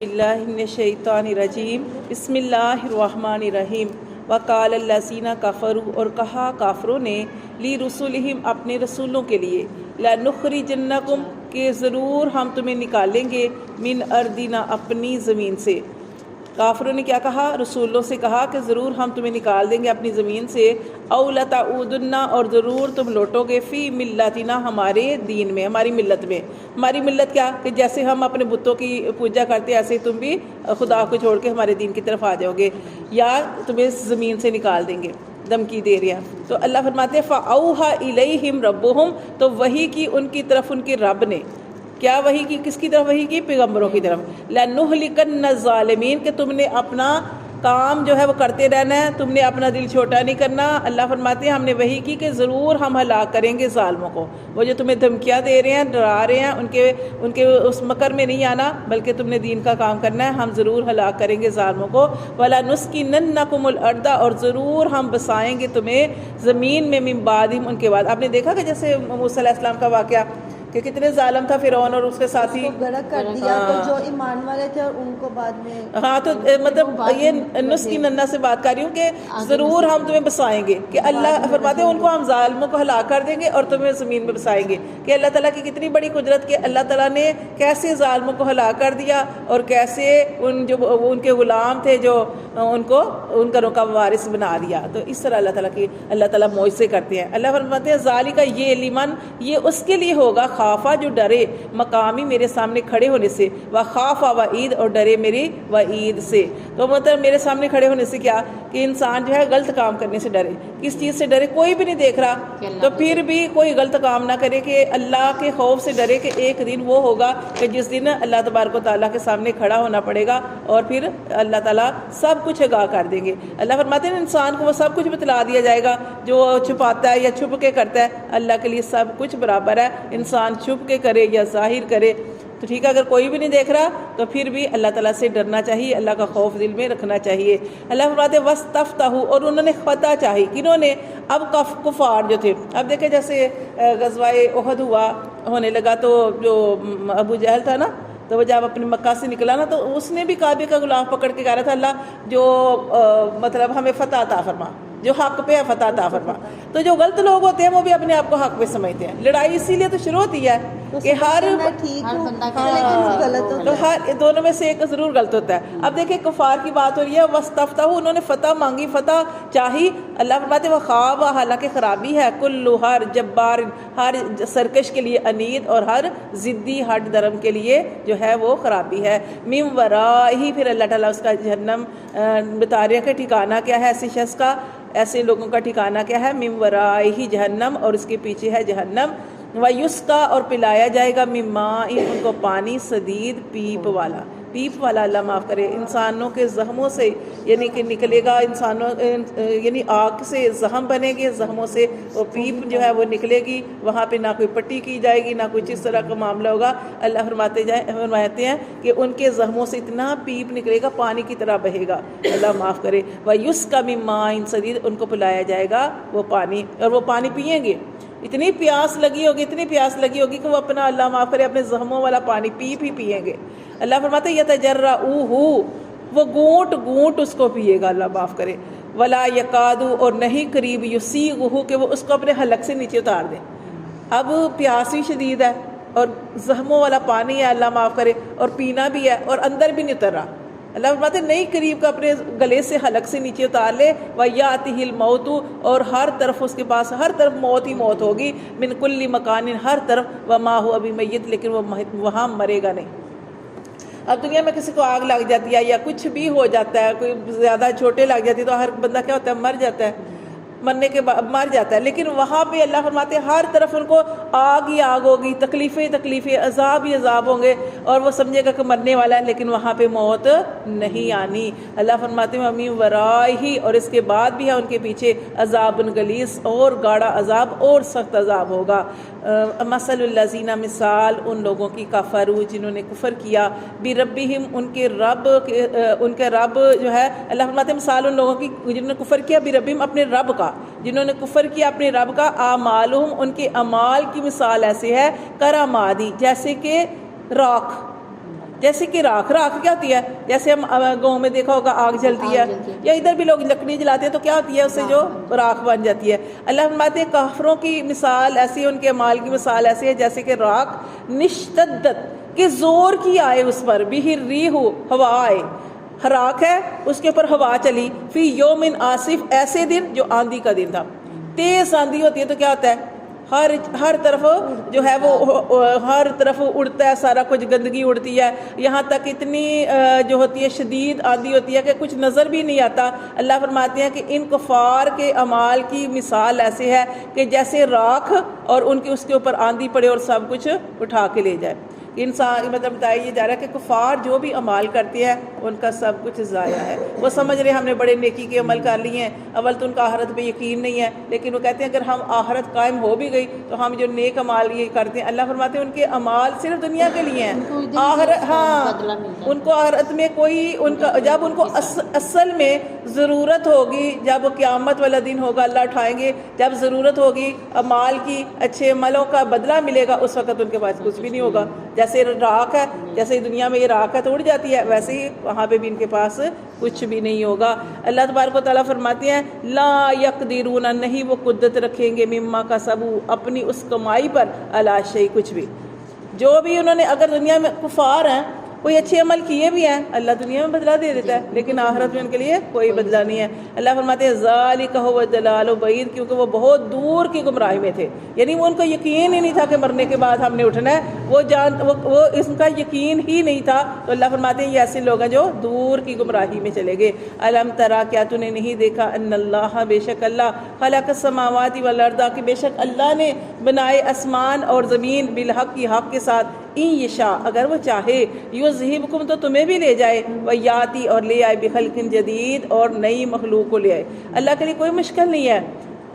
اللہ من الشیطان الرجیم بسم اللہ الرحمن الرحیم وقال الذین کفروا اور کہا کافروں نے لی رسولہم اپنے رسولوں کے لیے لنخرجنکم کہ ضرور ہم تمہیں نکالیں گے من ارضنا اپنی زمین سے۔ کافروں نے کیا کہا؟ رسولوں سے کہا کہ ضرور ہم تمہیں نکال دیں گے اپنی زمین سے، او لتعودن اور ضرور تم لوٹو گے فی ملتنا ہمارے دین میں، ہماری ملت میں۔ ہماری ملت کیا کہ جیسے ہم اپنے بتوں کی پوجا کرتے ایسے تم بھی خدا کو چھوڑ کے ہمارے دین کی طرف آ جاؤ گے یا تمہیں زمین سے نکال دیں گے، دھمکی دے رہے ہیں۔ تو اللہ فرماتے ہیں فَأَوْحَى إِلَيْهِمْ رَبُّهُمْ تو وحی کی ان کی طرف ان کے رب نے۔ کیا وحی کی؟ کس کی طرف وحی کی؟ پیغمبروں کی طرف۔ لَنُهْلِكَنَّ الظَّالِمِينَ کہ تم نے اپنا کام جو ہے وہ کرتے رہنا ہے، تم نے اپنا دل چھوٹا نہیں کرنا۔ اللہ فرماتے ہیں ہم نے وحی کی کہ ضرور ہم ہلاک کریں گے ظالموں کو۔ وہ جو تمہیں دھمکیاں دے رہے ہیں، ڈرا رہے ہیں، ان کے اس مکر میں نہیں آنا، بلکہ تم نے دین کا کام کرنا ہے۔ ہم ضرور ہلاک کریں گے ظالموں کو۔ وَلَنُسْكِنَنَّكُمُ الْأَرْضَ اور ضرور ہم بسائیں گے تمہیں زمین میں من بعدہم ان کے بعد۔ آپ نے دیکھا کہ جیسے موسیٰ علیہ السلام کا واقعہ کہ کتنے ظالم تھا فرعون اور اس کے ساتھی، غرق کر دیا، تو جو ایمان والے تھے اور ان کو بعد میں ہاں تو مطلب یہ نسخی ننا سے بات کر رہی ہوں کہ ضرور ہم تمہیں بسائیں گے، کہ اللہ فرماتے ہیں ان کو ہم ظالموں کو ہلاک کر دیں گے اور تمہیں زمین میں بسائیں گے۔ کہ اللہ تعالیٰ کی کتنی بڑی قدرت کہ اللہ تعالیٰ نے کیسے ظالموں کو ہلاک کر دیا اور کیسے ان کے غلام تھے جو ان کا رکا وارث بنا دیا۔ تو اس طرح اللہ تعالیٰ معجزے کرتے ہیں۔ اللہ فرماتے ہیں ذالک یہ لمن یہ اس کے لیے ہوگا خافا جو ڈرے مقامی میرے سامنے کھڑے ہونے سے، وخافا وعید اور ڈرے میری وعید سے۔ تو مطلب میرے سامنے کھڑے ہونے سے کیا کہ انسان جو ہے غلط کام کرنے سے ڈرے۔ کس چیز سے ڈرے؟ کوئی بھی نہیں دیکھ رہا تو پھر بھی کوئی غلط کام نہ کرے، کہ اللہ کے خوف سے ڈرے کہ ایک دن وہ ہوگا کہ جس دن اللہ تبارک و تعالیٰ کے سامنے کھڑا ہونا پڑے گا اور پھر اللہ تعالیٰ سب کچھ آگاہ کر دیں گے۔ اللہ فرماتے ہیں انسان کو وہ سب کچھ بتلا دیا جائے گا جو چھپاتا ہے یا چھپ کے کرتا ہے، اللہ کے لیے سب کچھ برابر ہے، انسان چھپ کے کرے یا ظاہر کرے۔ تو ٹھیک ہے، اگر کوئی بھی نہیں دیکھ رہا تو پھر بھی اللہ تعالیٰ سے ڈرنا چاہیے، اللہ کا خوف دل میں رکھنا چاہیے۔ اللہ فرماتے ہیں وَاسْتَفْتَحُوا اور انہوں نے فتح چاہی۔ کنہوں نے؟ اب کفار جو تھے۔ اب دیکھیں جیسے غزوہ احد ہونے لگا تو جو ابو جہل تھا نا، تو وہ جب اپنے مکہ سے نکلا نا تو اس نے بھی کعبے کا غلاف پکڑ کے کہہ رہا تھا اللہ جو مطلب ہمیں فتح عطا فرما، جو حق پہ ہے فتح عطا فرما۔ تو جو غلط لوگ ہوتے ہیں وہ بھی اپنے آپ کو حق پہ سمجھتے ہیں۔ لڑائی اسی لیے تو شروع ہوتی ہے کہ ہر تو ہر دونوں میں سے ایک ضرور غلط ہوتا ہے۔ اب دیکھیں کفار کی بات ہو رہی ہے، وَاسْتَفْتَحُوا انہوں نے فتح مانگی، فتح چاہی۔ اللہ فرماتے ہیں وَخَابَ حالانکہ خرابی ہے کُلُّ ہر جبار ہر سرکش کے لیے، انید اور ہر ضدی ہٹ درم کے لیے جو ہے وہ خرابی ہے۔ مِن وَرَائِهِ پھر اللہ تعالیٰ اس کا جہنم بتا رہے ہیں کہ ٹھکانہ کیا ہے ایسے شخص کا، ایسے لوگوں کا ٹھکانہ کیا ہے؟ مِن وَرَائِهِ جہنم اور اس کے پیچھے ہے جہنم۔ وَيُسْقَى اور پلایا جائے گا مِن مَاءٍ ان کو پانی سدید پیپ والا۔ پیپ والا اللہ معاف کرے، انسانوں کے زخموں سے یعنی کہ نکلے گا، یعنی آگ سے زخم بنے گے، زخموں سے وہ پیپ جو ہے وہ نکلے گی، وہاں پہ نہ کوئی پٹی کی جائے گی نہ کوئی جس طرح کا معاملہ ہوگا۔ اللہ فرماتے ہیں کہ ان کے زخموں سے اتنا پیپ نکلے گا پانی کی طرح بہے گا، اللہ معاف کرے۔ وَيُسْقَى مِن مَاءٍ صَدِيدٍ ان کو پلایا جائے گا وہ پانی، اور وہ پانی پیئیں گے۔ اتنی پیاس لگی ہوگی کہ وہ اپنا اللہ معاف کرے اپنے زخموں والا پانی پیئیں گے۔ اللہ فرماتے ہیں یتجرعوہ وہ گھونٹ اس کو پیے گا، اللہ معاف کرے۔ ولا یکادو اور نہیں قریب یسیغہ کہ وہ اس کو اپنے حلق سے نیچے اتار دیں۔ اب پیاس بھی شدید ہے اور زخموں والا پانی ہے، اللہ معاف کرے، اور پینا بھی ہے اور اندر بھی نہیں اتر رہا۔ اللہ فرماتے ہیں نہیں قریب کا اپنے گلے سے حلق سے نیچے اتار لے۔ وَيَأْتِهِ الْمَوْتُ اور ہر طرف اس کے پاس ہر طرف موت ہی موت ہوگی، من کل مکان ہر طرف، وما هو بمیت لیکن وہ وہاں مرے گا نہیں۔ اب دنیا میں کسی کو آگ لگ جاتی ہے یا کچھ بھی ہو جاتا ہے، کوئی زیادہ چوٹیں لگ جاتی ہے تو ہر بندہ کیا ہوتا ہے؟ مر جاتا ہے، مرنے کے بعد مر جاتا ہے۔ لیکن وہاں پہ اللہ فرماتے ہیں ہر طرف ان کو آگ ہی آگ ہوگی، تکلیفیں عذاب ہی عذاب ہوں گے، اور وہ سمجھے گا کہ مرنے والا ہے لیکن وہاں پہ موت نہیں آنی۔ اللہ فرماتے ہیں وَمِن وَرَائِهِ اور اس کے بعد بھی ہے ان کے پیچھے عذاب غلیظ اور گاڑا عذاب اور سخت عذاب ہوگا۔ مثل الذین مثال ان لوگوں کی کفروا جنہوں نے کفر کیا، بربہم ان کے رب جو ہے، اللہ فرماتے ہیں مثال ان لوگوں کی جنہوں نے کفر کیا بربہم اپنے رب کا، جنہوں نے کفر کیا اپنے رب کا، اعمالہم ان کے اعمال کی مثال ایسے ہے کرمادی جیسے کہ راکھ، جیسے کہ راکھ کیا ہوتی ہے؟ جیسے ہم گاؤں میں دیکھا ہوگا آگ جلتی ہے، یا ادھر بھی لوگ لکڑی جلاتے ہیں تو کیا ہوتی ہے؟ اس سے جو راکھ بن جاتی ہے۔ اللہ فرماتے ہیں کافروں کی مثال ایسی ہے، ان کے اعمال کی مثال ایسی ہے جیسے کہ راکھ نشتدت کہ زور کی آئے اس پر، بھی الریح ہوا آئے، راکھ ہے اس کے اوپر ہوا چلی، فی یوم آصف ایسے دن جو آندھی کا دن تھا، تیز آندھی ہوتی ہے تو کیا ہوتا ہے؟ ہر طرف جو ہے وہ ہر طرف اڑتا ہے، سارا کچھ گندگی اڑتی ہے، یہاں تک اتنی جو ہوتی ہے شدید آندھی ہوتی ہے کہ کچھ نظر بھی نہیں آتا۔ اللہ فرماتے ہیں کہ ان کفار کے اعمال کی مثال ایسے ہے کہ جیسے راکھ اور ان کے اس کے اوپر آندھی پڑے اور سب کچھ اٹھا کے لے جائے۔ انسان مطلب بتایا یہ جا رہا ہے کہ کفار جو بھی عمال کرتے ہیں ان کا سب کچھ ضائع ہے۔ وہ سمجھ رہے ہیں ہم نے بڑے نیکی کے عمل کر لیے ہیں، اول تو ان کا آخرت پہ یقین نہیں ہے، لیکن وہ کہتے ہیں اگر ہم آخرت قائم ہو بھی گئی تو ہم جو نیک عمال یہ کرتے ہیں، اللہ فرماتے ہیں ان کے عمال صرف دنیا کے لیے ہیں، آخرت ان کو آخرت میں کوئی ان کا جب ان کو اصل میں ضرورت ہوگی، جب قیامت والا دن ہوگا اللہ اٹھائیں گے، جب ضرورت ہوگی عمال کی، اچھے عملوں کا بدلہ ملے گا، اس وقت ان کے پاس کچھ بھی نہیں ہوگا۔ جیسے راکھ ہے، جیسے دنیا میں یہ راکھ ہے تو اڑ جاتی ہے، ویسے ہی وہاں پہ بھی ان کے پاس کچھ بھی نہیں ہوگا۔ اللہ تبارک و تعالیٰ فرماتے ہیں لا یقدرون، نہیں وہ قدرت رکھیں گے، مما کسبوا اپنی اس کمائی پر، علی شیء کچھ بھی، جو بھی انہوں نے اگر دنیا میں کفار ہیں کوئی اچھے عمل کیے بھی ہیں، اللہ دنیا میں بدلہ دے دیتا ہے، لیکن آخرت میں ان کے لیے کوئی بدلہ نہیں ہے۔ اللہ فرماتے ہیں ذالک هو الضلال البعید، کیونکہ وہ بہت دور کی گمراہی میں تھے، یعنی وہ ان کو یقین ہی نہیں تھا کہ مرنے کے بعد ہم نے اٹھنا ہے، وہ اس کا یقین ہی نہیں تھا، تو اللہ فرماتے ہیں یہ ایسے لوگ ہیں جو دور کی گمراہی میں چلے گئے۔ الم ترا، کیا تو نے نہیں دیکھا، ان اللہ بے شک اللہ، خلق السماوات والارض، کہ بے شک اللہ نے بنائے آسمان اور زمین، بالحق کی حق کے ساتھ، ان یشاء اگر وہ چاہے، یذہبکم تو تمہیں بھی لے جائے، ویاتی اور لے آئے، بخلق جدید اور نئی مخلوق کو لے آئے۔ اللہ کے لیے کوئی مشکل نہیں ہے،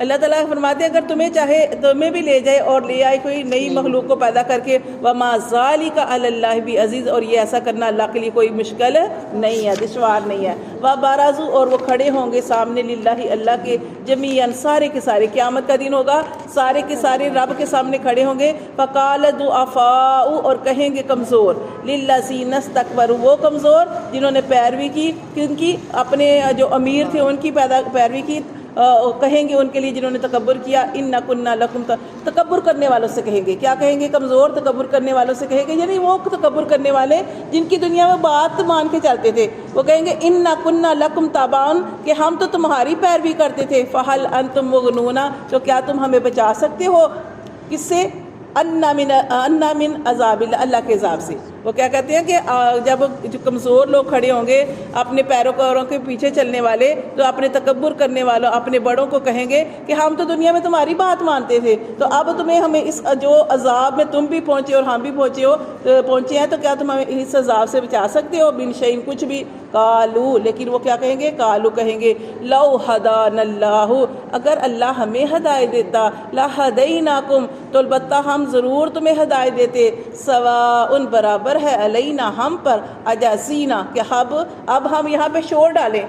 اللہ تعالیٰ فرماتے ہیں اگر تمہیں چاہے تمہیں بھی لے جائے اور لے آئے کوئی نئی مخلوق کو پیدا کر کے، وما ذالک علی اللہ بعزیز، اور یہ ایسا کرنا اللہ کے لیے کوئی مشکل نہیں ہے، دشوار نہیں ہے۔ وبارزوا، اور وہ کھڑے ہوں گے سامنے، للہ اللہ کے، جمیعاً سارے کے سارے، قیامت کا دن ہوگا سارے کے سارے رب کے سامنے کھڑے ہوں گے، فقال الضعفاء، اور کہیں گے کمزور، للذین استکبروا، وہ کمزور جنہوں نے پیروی کی، کن کی؟ اپنے جو امیر تھے ان کی پیروی کی، کہیں گے ان کے لیے جنہوں نے تکبر کیا، انا کننا لکم، تکبر کرنے والوں سے کہیں گے، کیا کہیں گے؟ کمزور تکبر کرنے والوں سے کہیں گے، یعنی وہ تکبر کرنے والے جن کی دنیا میں بات مان کے چلتے تھے، وہ کہیں گے انا کننا لکم تابعن، کہ ہم تو تمہاری پیروی کرتے تھے، فہل انتم مغنون، تو کیا تم ہمیں بچا سکتے ہو کس سے؟ انا من عذاب اللہ، اللہ کے عذاب سے۔ وہ کیا کہتے ہیں کہ جب جو کمزور لوگ کھڑے ہوں گے اپنے پیروکاروں کے پیچھے چلنے والے، تو اپنے تکبر کرنے والوں، اپنے بڑوں کو کہیں گے کہ ہم تو دنیا میں تمہاری بات مانتے تھے، تو اب تمہیں ہمیں اس جو عذاب میں تم بھی پہنچے اور ہم بھی پہنچے ہیں، تو کیا تم ہمیں اس عذاب سے بچا سکتے ہو؟ بن شیء، کچھ بھی۔ قالو، لیکن وہ کیا کہیں گے؟ قالو کہیں گے لو ہدانا اللہ، اگر اللہ ہمیں ہدایت دیتا، لہدیناکم، تو البتہ ہم ضرور تمہیں ہدایت دیتے، سواء برابر ہے، علینا ہم پر، اجازینا کہ اب ہم یہاں پہ شور ڈالیں،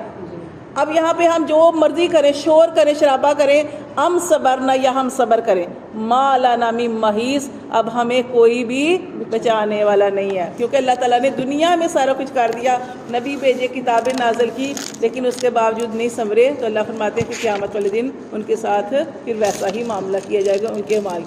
اب یہاں پہ ہم جو مرضی کریں، شور کریں، شرابہ کریں، ہم صبرنا، یا ہم صبر کریں، ما لنا من محیص، اب ہمیں کوئی بھی بچانے والا نہیں ہے، کیونکہ اللہ تعالیٰ نے دنیا میں سارا کچھ کر دیا، نبی بھیجے، کتابیں نازل کی، لیکن اس کے باوجود نہیں سنورے، تو اللہ فرماتے ہیں کہ قیامت والے دن ان کے ساتھ پھر ویسا ہی معاملہ کیا جائے گا ان کے اعمال